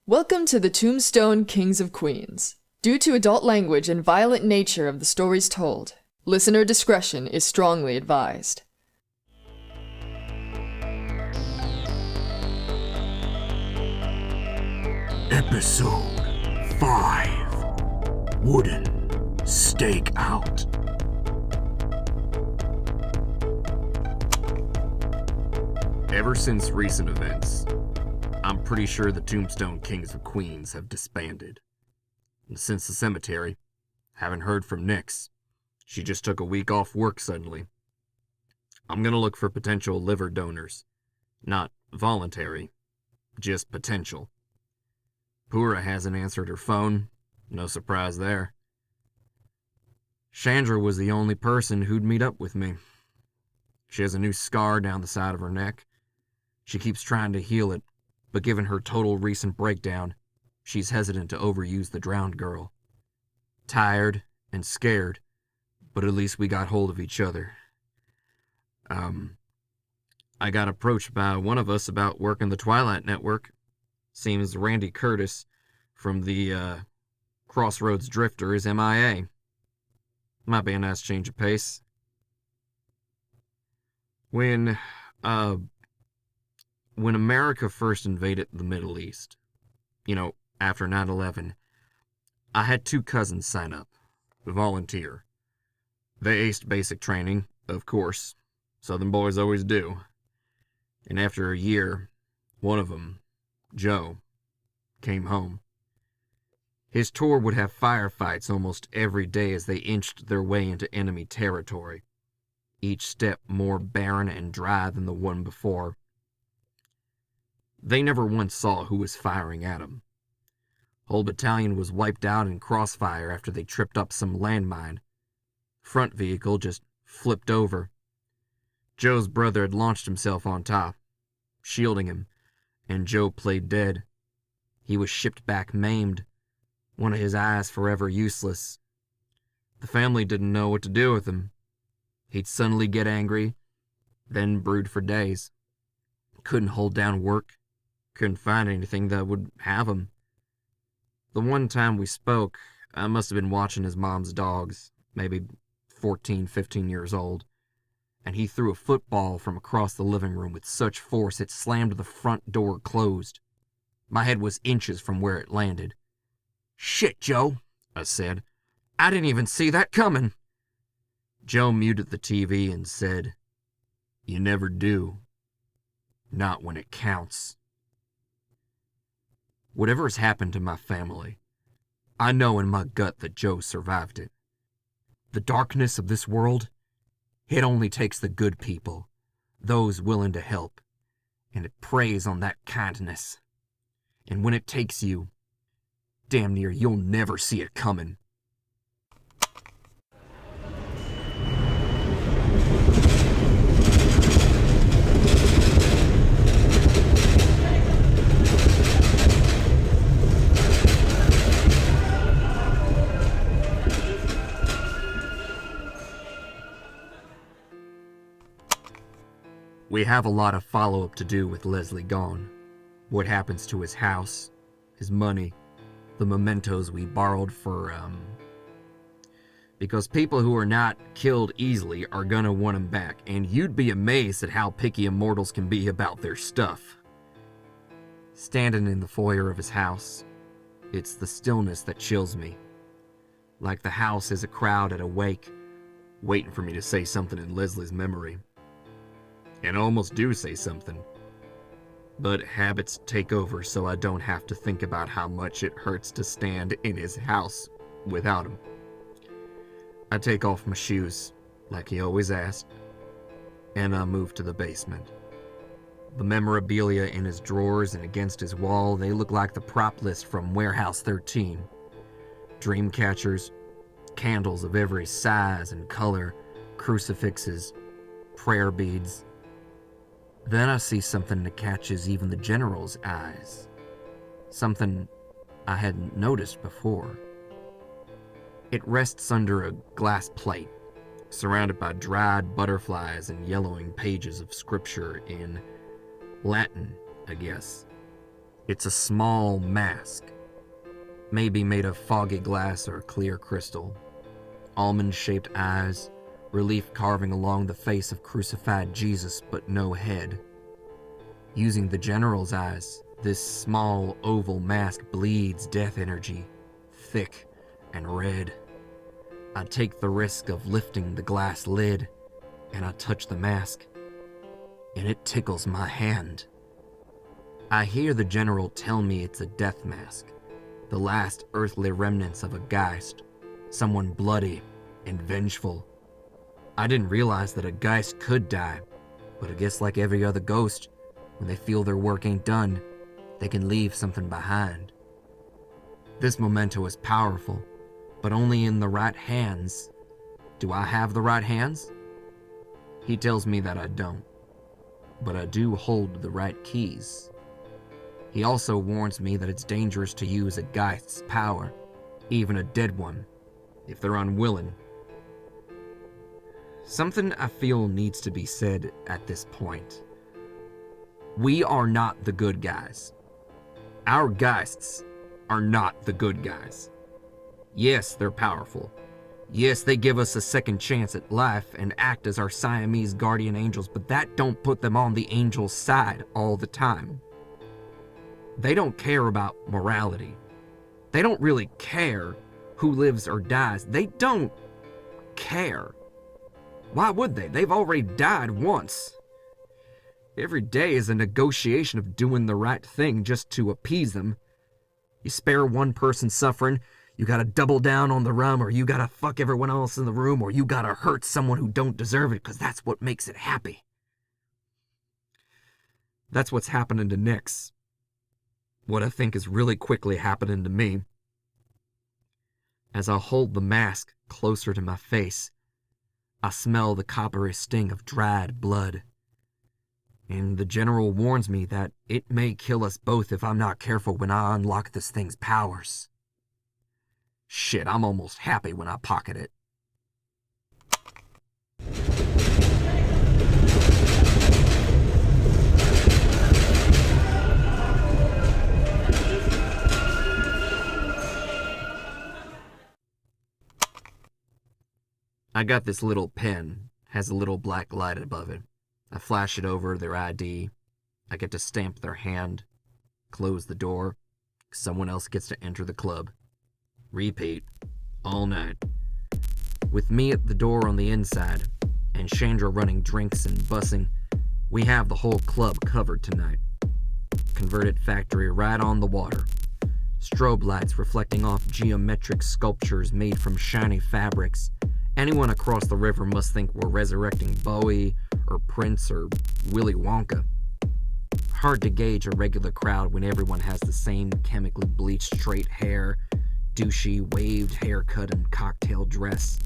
Welcome to the Tombstone Kings of Queens. Due to adult language and violent nature of the stories told, listener discretion is strongly advised. Episode 5, Wooden Stakeout. Ever since recent events, I'm pretty sure the Tombstone Kings of Queens have disbanded. And since the cemetery, haven't heard from Nyx. She just took a week off work suddenly. I'm gonna look for potential liver donors. Not voluntary, just potential. Pura hasn't answered her phone. No surprise there. Chandra was the only person who'd meet up with me. She has a new scar down the side of her neck. She keeps trying to heal it, but given her total recent breakdown, she's hesitant to overuse the drowned girl. Tired and scared, but at least we got hold of each other. I got approached by one of us about working the Twilight Network. Seems Randy Curtis from the Crossroads Drifter is MIA. Might be a nice change of pace. When America first invaded the Middle East, after 9/11, I had 2 cousins sign up, volunteer. They aced basic training, of course. Southern boys always do. And after a year, one of them, Joe, came home. His tour would have firefights almost every day as they inched their way into enemy territory, each step more barren and dry than the one before. They never once saw who was firing at them. Whole battalion was wiped out in crossfire after they tripped up some landmine. Front vehicle just flipped over. Joe's brother had launched himself on top, shielding him, and Joe played dead. He was shipped back maimed, one of his eyes forever useless. The family didn't know what to do with him. He'd suddenly get angry, then brood for days. Couldn't hold down work, couldn't find anything that would have him. The one time we spoke, I must have been watching his mom's dogs, maybe 14, 15 years old, and he threw a football from across the living room with such force it slammed the front door closed. My head was inches from where it landed. "Shit, Joe," I said. "I didn't even see that coming." Joe muted the TV and said, "You never do. Not when it counts." Whatever has happened to my family, I know in my gut that Joe survived it. The darkness of this world, it only takes the good people, those willing to help, and it preys on that kindness. And when it takes you, damn near you'll never see it coming. We have a lot of follow-up to do with Leslie gone. What happens to his house, his money, the mementos we borrowed for, because people who are not killed easily are gonna want him back, and you'd be amazed at how picky immortals can be about their stuff. Standing in the foyer of his house, it's the stillness that chills me. Like the house is a crowd at a wake, waiting for me to say something in Leslie's memory. And I almost do say something. But habits take over, so I don't have to think about how much it hurts to stand in his house without him. I take off my shoes, like he always asked, and I move to the basement. The memorabilia in his drawers and against his wall, they look like the prop list from Warehouse 13. Dream catchers, candles of every size and color, crucifixes, prayer beads. Then I see something that catches even the general's eyes. Something I hadn't noticed before. It rests under a glass plate, surrounded by dried butterflies and yellowing pages of scripture in Latin, I guess. It's a small mask, maybe made of foggy glass or clear crystal. Almond-shaped eyes, relief carving along the face of crucified Jesus but no head. Using the general's eyes, this small oval mask bleeds death energy, thick and red. I take the risk of lifting the glass lid, and I touch the mask, and it tickles my hand. I hear the general tell me it's a death mask, the last earthly remnants of a Geist, someone bloody and vengeful. I didn't realize that a Geist could die, but I guess like every other ghost, when they feel their work ain't done, they can leave something behind. This memento is powerful, but only in the right hands. Do I have the right hands? He tells me that I don't, but I do hold the right keys. He also warns me that it's dangerous to use a Geist's power, even a dead one, if they're unwilling. Something I feel needs to be said at this point. We are not the good guys. Our Geists are not the good guys. Yes, they're powerful. Yes, they give us a second chance at life and act as our Siamese guardian angels, but that don't put them on the angel's side all the time. They don't care about morality. They don't really care who lives or dies. They don't care. Why would they? They've already died once. Every day is a negotiation of doing the right thing just to appease them. You spare one person suffering, you gotta double down on the rum, or you gotta fuck everyone else in the room, or you gotta hurt someone who don't deserve it, because that's what makes it happy. That's what's happening to Nyx. What I think is really quickly happening to me. As I hold the mask closer to my face, I smell the coppery sting of dried blood. And the general warns me that it may kill us both if I'm not careful when I unlock this thing's powers. Shit, I'm almost happy when I pocket it. I got this little pen, has a little black light above it. I flash it over their ID. I get to stamp their hand, close the door. Someone else gets to enter the club. Repeat, all night. With me at the door on the inside, and Chandra running drinks and bussing, we have the whole club covered tonight. Converted factory right on the water. Strobe lights reflecting off geometric sculptures made from shiny fabrics. Anyone across the river must think we're resurrecting Bowie, or Prince, or Willy Wonka. Hard to gauge a regular crowd when everyone has the same chemically bleached straight hair, douchey waved haircut, and cocktail dress.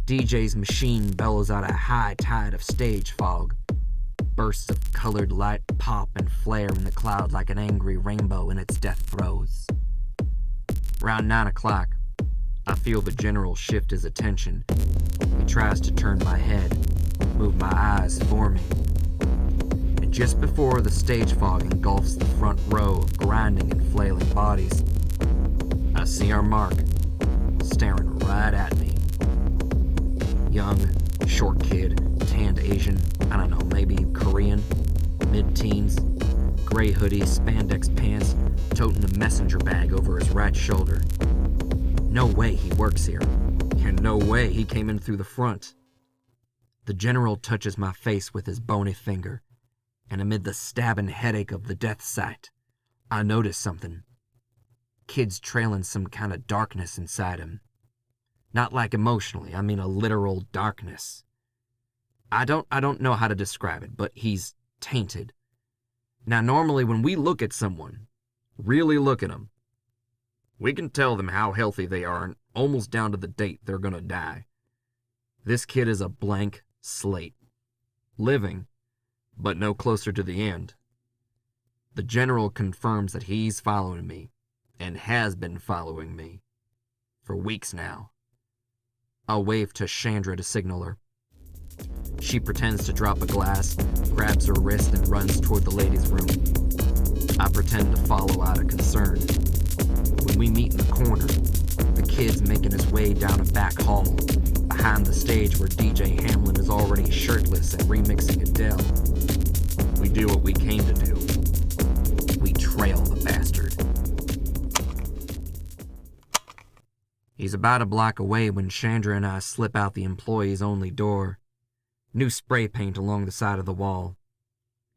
DJ's machine bellows out a high tide of stage fog. Bursts of colored light pop and flare in the cloud like an angry rainbow in its death throes. Around 9 o'clock, I feel the general shift his attention. He tries to turn my head, move my eyes for me. And just before the stage fog engulfs the front row of grinding and flailing bodies, I see our mark staring right at me. Young, short kid, tanned Asian, I don't know, maybe Korean, mid-teens, gray hoodie, spandex pants, toting a messenger bag over his right shoulder. No way he works here, and no way he came in through the front. The general touches my face with his bony finger, and amid the stabbing headache of the death sight, I notice something. Kid's trailing some kind of darkness inside him. Not like emotionally, I mean a literal darkness. I don't know how to describe it, but he's tainted. Now normally when we look at someone, really look at them, we can tell them how healthy they are and almost down to the date they're gonna die. This kid is a blank slate. Living, but no closer to the end. The general confirms that he's following me, and has been following me, for weeks now. I'll wave to Chandra to signal her. She pretends to drop a glass, grabs her wrist, and runs toward the ladies' room. I pretend to follow out of concern. When we meet in the corner, the kid's making his way down a back hall, behind the stage where DJ Hamlin is already shirtless and remixing Adele. We do what we came to do. We trail the bastard. He's about a block away when Chandra and I slip out the employees-only door. New spray paint along the side of the wall.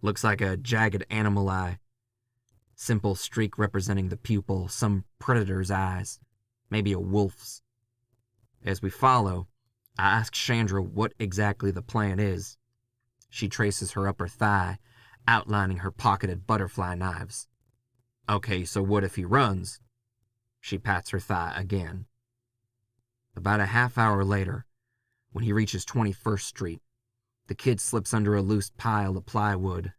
Looks like a jagged animal eye. Simple streak representing the pupil, some predator's eyes, maybe a wolf's. As we follow, I ask Chandra what exactly the plan is. She traces her upper thigh, outlining her pocketed butterfly knives. Okay, so what if he runs? She pats her thigh again. About a half hour later, when he reaches 21st Street, the kid slips under a loose pile of plywood.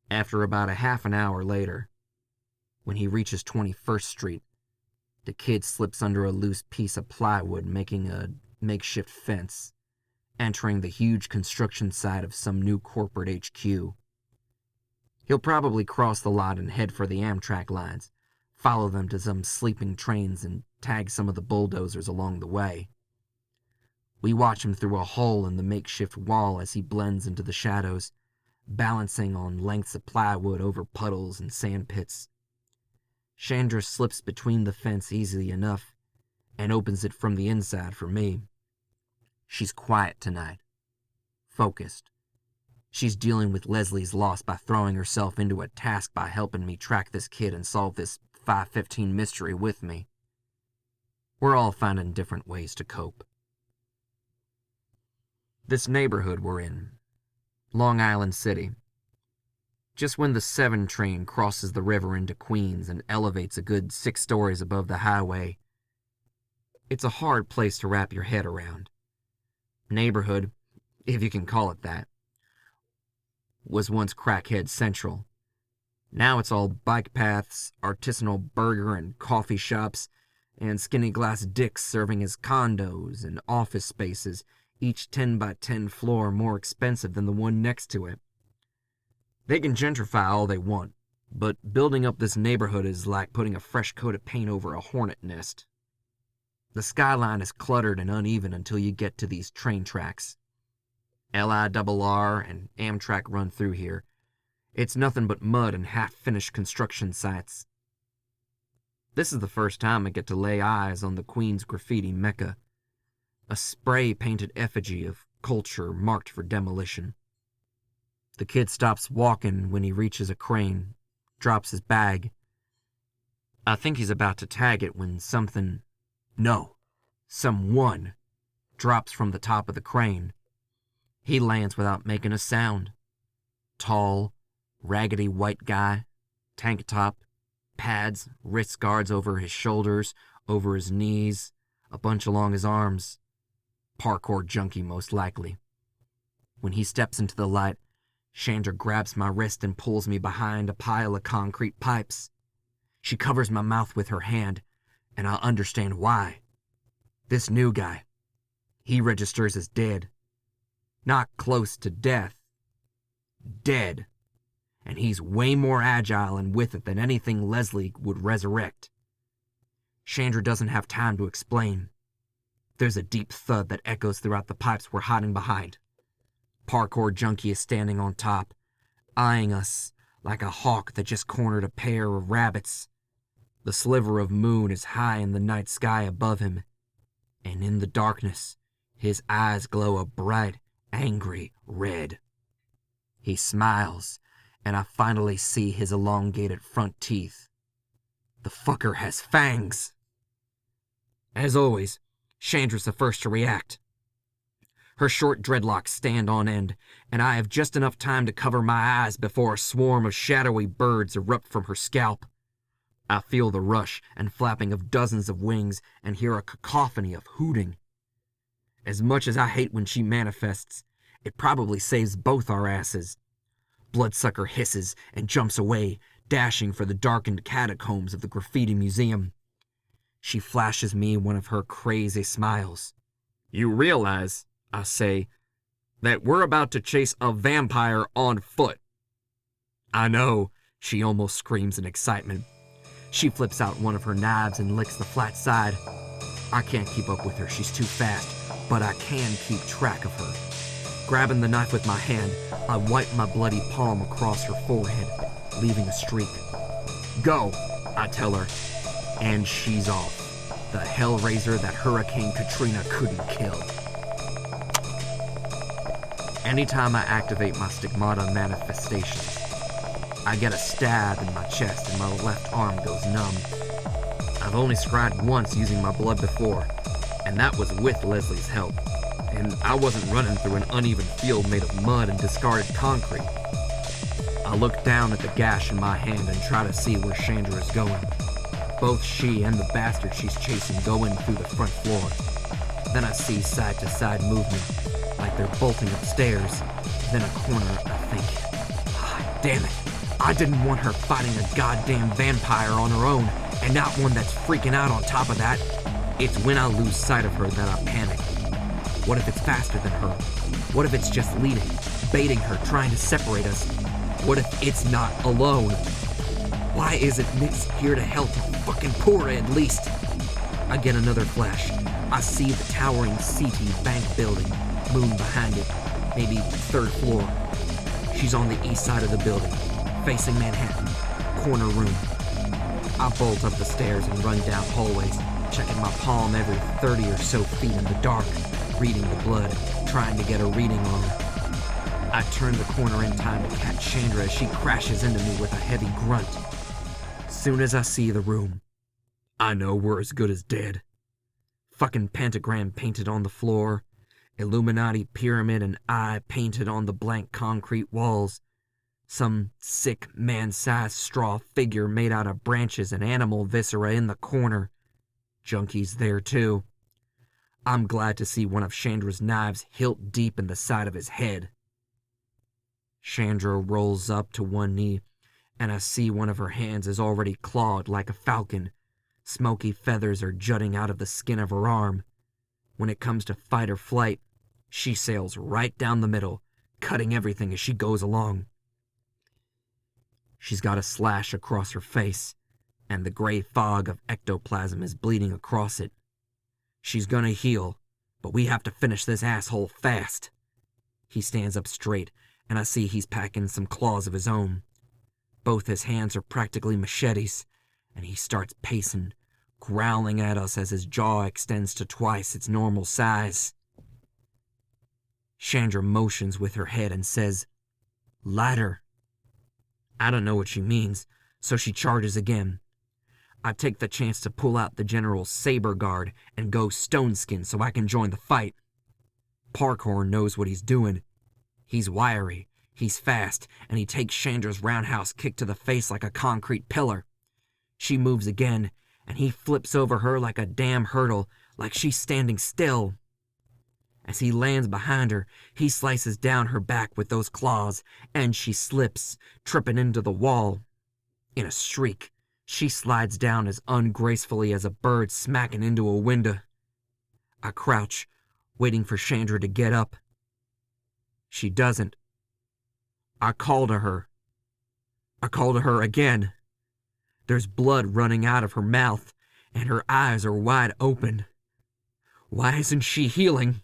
After about a half an hour later, when he reaches 21st Street, the kid slips under a loose piece of plywood, making a makeshift fence, entering the huge construction site of some new corporate HQ. He'll probably cross the lot and head for the Amtrak lines, follow them to some sleeping trains, and tag some of the bulldozers along the way. We watch him through a hole in the makeshift wall as he blends into the shadows, balancing on lengths of plywood over puddles and sand pits. Chandra slips between the fence easily enough and opens it from the inside for me. She's quiet tonight, focused. She's dealing with Leslie's loss by throwing herself into a task by helping me track this kid and solve this 515 mystery with me. We're all finding different ways to cope. This neighborhood we're in, Long Island City. Just when the 7 train crosses the river into Queens and elevates a good 6 stories above the highway, it's a hard place to wrap your head around. Neighborhood, if you can call it that, was once Crackhead Central. Now it's all bike paths, artisanal burger and coffee shops, and skinny glass dicks serving as condos and office spaces, each 10 by 10 floor more expensive than the one next to it. They can gentrify all they want, but building up this neighborhood is like putting a fresh coat of paint over a hornet nest. The skyline is cluttered and uneven until you get to these train tracks. LIRR and Amtrak run through here. It's nothing but mud and half-finished construction sites. This is the first time I get to lay eyes on the Queens graffiti mecca, a spray-painted effigy of culture marked for demolition. The kid stops walking when he reaches a crane, drops his bag. I think he's about to tag it when someone drops from the top of the crane. He lands without making a sound. Tall, raggedy white guy, tank top, pads, wrist guards over his shoulders, over his knees, a bunch along his arms. Parkour junkie, most likely. When he steps into the light, Chandra grabs my wrist and pulls me behind a pile of concrete pipes. She covers my mouth with her hand, and I understand why. This new guy, he registers as dead. Not close to death. Dead. And he's way more agile and with it than anything Leslie would resurrect. Chandra doesn't have time to explain. There's a deep thud that echoes throughout the pipes we're hiding behind. Parkour junkie is standing on top, eyeing us like a hawk that just cornered a pair of rabbits. The sliver of moon is high in the night sky above him, and in the darkness, his eyes glow a bright, angry red. He smiles, and I finally see his elongated front teeth. The fucker has fangs. As always, Chandra's the first to react. Her short dreadlocks stand on end, and I have just enough time to cover my eyes before a swarm of shadowy birds erupt from her scalp. I feel the rush and flapping of dozens of wings and hear a cacophony of hooting. As much as I hate when she manifests, it probably saves both our asses. Bloodsucker hisses and jumps away, dashing for the darkened catacombs of the graffiti museum. She flashes me one of her crazy smiles. "You realize," I say, "that we're about to chase a vampire on foot." "I know," She almost screams in excitement. She flips out one of her knives and licks the flat side. I can't keep up with her, she's too fast, but I can keep track of her. Grabbing the knife with my hand, I wipe my bloody palm across her forehead, leaving a streak. Go, I tell her, and she's off. The Hellraiser that Hurricane Katrina couldn't kill. Anytime I activate my stigmata manifestations, I get a stab in my chest and my left arm goes numb. I've only scried once using my blood before, and that was with Leslie's help. And I wasn't running through an uneven field made of mud and discarded concrete. I look down at the gash in my hand and try to see where Chandra is going. Both she and the bastard she's chasing go in through the front floor. Then I see side-to-side movement, like they're bolting upstairs. Then a corner, I think, damn it, I didn't want her fighting a goddamn vampire on her own, and not one that's freaking out on top of that. It's when I lose sight of her that I panic. What if it's faster than her? What if it's just leading, baiting her, trying to separate us? What if it's not alone? Why isn't Nix here to help fucking Pura at least? I get another flash. I see the towering CT bank building, moon behind it, maybe third floor. She's on the east side of the building, facing Manhattan, corner room. I bolt up the stairs and run down hallways, checking my palm every 30 or so feet in the dark, reading the blood, trying to get a reading on her. I turn the corner in time to catch Chandra as she crashes into me with a heavy grunt. Soon as I see the room, I know we're as good as dead. Fucking pentagram painted on the floor, Illuminati pyramid and eye painted on the blank concrete walls. Some sick man-sized straw figure made out of branches and animal viscera in the corner. Junkies there too. I'm glad to see one of Chandra's knives hilt deep in the side of his head. Chandra rolls up to one knee, and I see one of her hands is already clawed like a falcon. Smoky feathers are jutting out of the skin of her arm. When it comes to fight or flight, she sails right down the middle, cutting everything as she goes along. She's got a slash across her face, and the gray fog of ectoplasm is bleeding across it. She's gonna heal, but we have to finish this asshole fast. He stands up straight, and I see he's packing some claws of his own. Both his hands are practically machetes, and he starts pacing, growling at us as his jaw extends to twice its normal size. Chandra motions with her head and says, "Lighter." I don't know what she means, so she charges again. I take the chance to pull out the General's saber guard and go stone skin so I can join the fight. Parkhorn knows what he's doing. He's wiry, he's fast, and he takes Chandra's roundhouse kick to the face like a concrete pillar. She moves again, and he flips over her like a damn hurdle, like she's standing still. As he lands behind her, he slices down her back with those claws, and she slips, tripping into the wall. In a shriek, she slides down as ungracefully as a bird smacking into a window. I crouch, waiting for Chandra to get up. She doesn't. I call to her. I call to her again. There's blood running out of her mouth, and her eyes are wide open. Why isn't she healing?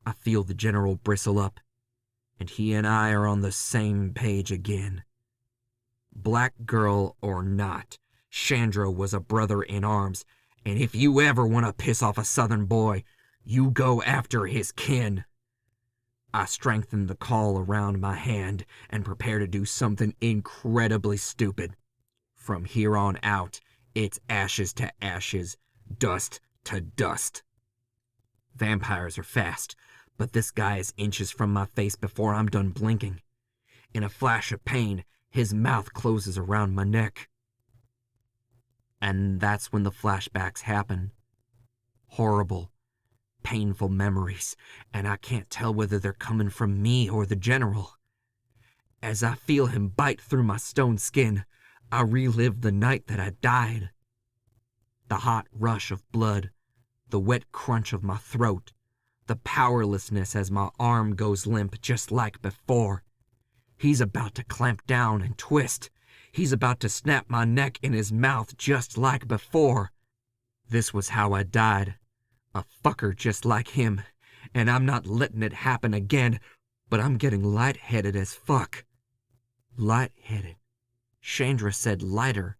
I feel the General bristle up, and he and I are on the same page again. Black girl or not, Chandra was a brother in arms, and if you ever want to piss off a Southern boy, you go after his kin. I strengthen the call around my hand and prepare to do something incredibly stupid. From here on out, it's ashes to ashes, dust to dust. Vampires are fast, but this guy is inches from my face before I'm done blinking. In a flash of pain, his mouth closes around my neck. And that's when the flashbacks happen. Horrible, painful memories, and I can't tell whether they're coming from me or the General. As I feel him bite through my stone skin, I relive the night that I died. The hot rush of blood, the wet crunch of my throat, the powerlessness as my arm goes limp just like before. He's about to clamp down and twist. He's about to snap my neck in his mouth just like before. This was how I died. A fucker just like him. And I'm not letting it happen again, but I'm getting lightheaded as fuck. Lightheaded. Chandra said lighter,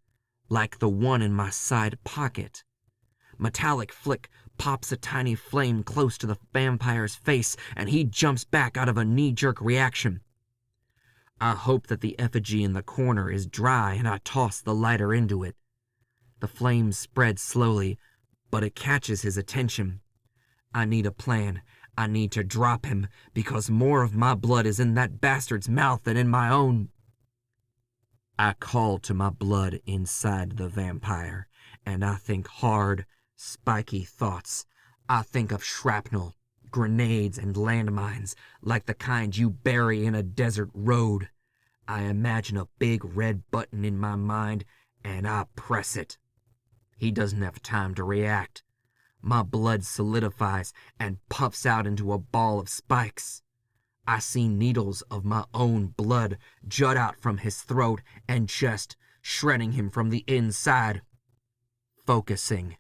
like the one in my side pocket. Metallic flick pops a tiny flame close to the vampire's face, and he jumps back out of a knee-jerk reaction. I hope that the effigy in the corner is dry, and I toss the lighter into it. The flames spread slowly, but it catches his attention. I need a plan. I need to drop him, because more of my blood is in that bastard's mouth than in my own. I call to my blood inside the vampire, and I think hard, spiky thoughts. I think of shrapnel, grenades, and landmines, like the kind you bury in a desert road. I imagine a big red button in my mind, and I press it. He doesn't have time to react. My blood solidifies and puffs out into a ball of spikes. I see needles of my own blood jut out from his throat and chest, shredding him from the inside. Focusing,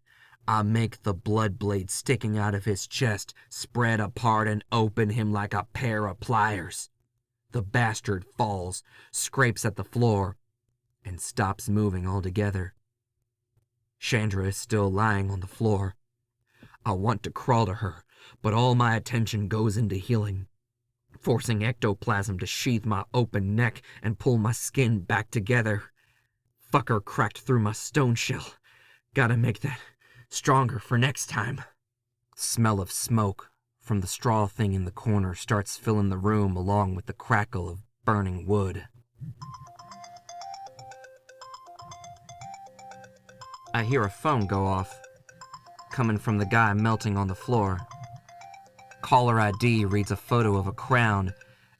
I make the blood blade sticking out of his chest spread apart and open him like a pair of pliers. The bastard falls, scrapes at the floor, and stops moving altogether. Chandra is still lying on the floor. I want to crawl to her, but all my attention goes into healing, forcing ectoplasm to sheathe my open neck and pull my skin back together. Fucker cracked through my stone shell. Gotta make that stronger for next time. Smell of smoke from the straw thing in the corner starts filling the room along with the crackle of burning wood. I hear a phone go off, coming from the guy melting on the floor. Caller ID reads a photo of a crown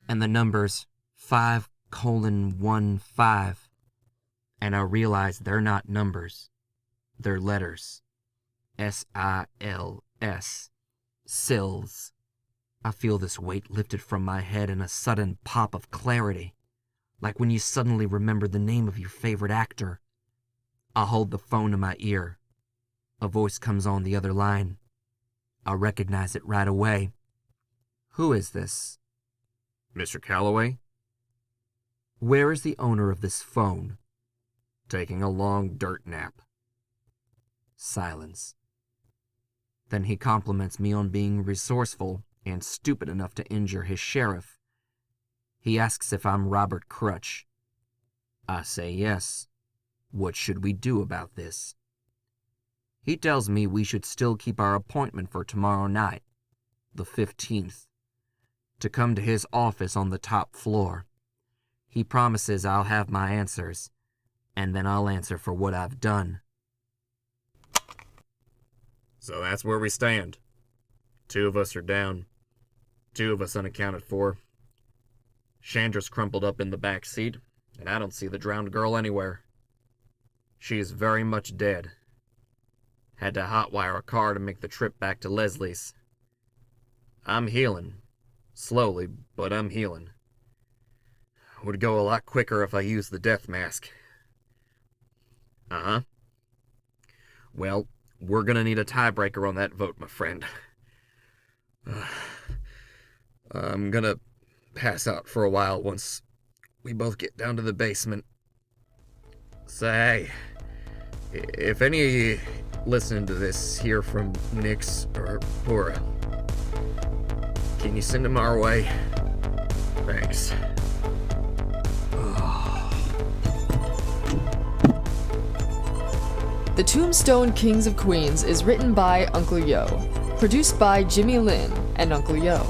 and the numbers 5:15, and I realize they're not numbers. They're letters. S-I-L-S. Sills. I feel this weight lifted from my head in a sudden pop of clarity, like when you suddenly remember the name of your favorite actor. I hold the phone to my ear. A voice comes on the other line. I recognize it right away. Who is this? Mr. Calloway? Where is the owner of this phone? Taking a long dirt nap. Silence. Then he compliments me on being resourceful and stupid enough to injure his sheriff. He asks if I'm Robert Crutch. I say yes. What should we do about this? He tells me we should still keep our appointment for tomorrow night, the 15th, to come to his office on the top floor. He promises I'll have my answers, and then I'll answer for what I've done. So that's where we stand. 2 of us are down. 2 of us unaccounted for. Chandra's crumpled up in the back seat, and I don't see the drowned girl anywhere. She is very much dead. Had to hotwire a car to make the trip back to Leslie's. I'm healing. Slowly, but I'm healing. Would go a lot quicker if I used the death mask. Uh-huh. Well, we're gonna need a tiebreaker on that vote, my friend. I'm gonna pass out for a while once we both get down to the basement. Say, if any of you listening to this hear from Nix or Pura, can you send them our way? Thanks. The Tombstone Kings of Queens is written by Uncle Yo, produced by Jimmy Lin and Uncle Yo.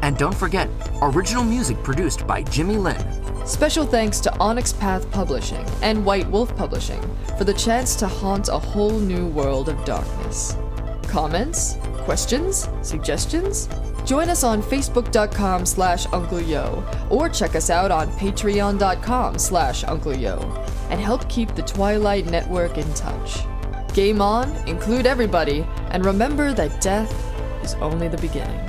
And don't forget, original music produced by Jimmy Lin. Special thanks to Onyx Path Publishing and White Wolf Publishing for the chance to haunt a whole new world of darkness. Comments? Questions? Suggestions? Join us on facebook.com/UncleYo or check us out on patreon.com/UncleYo and help keep the Twilight Network in touch. Game on, include everybody, and remember that death is only the beginning.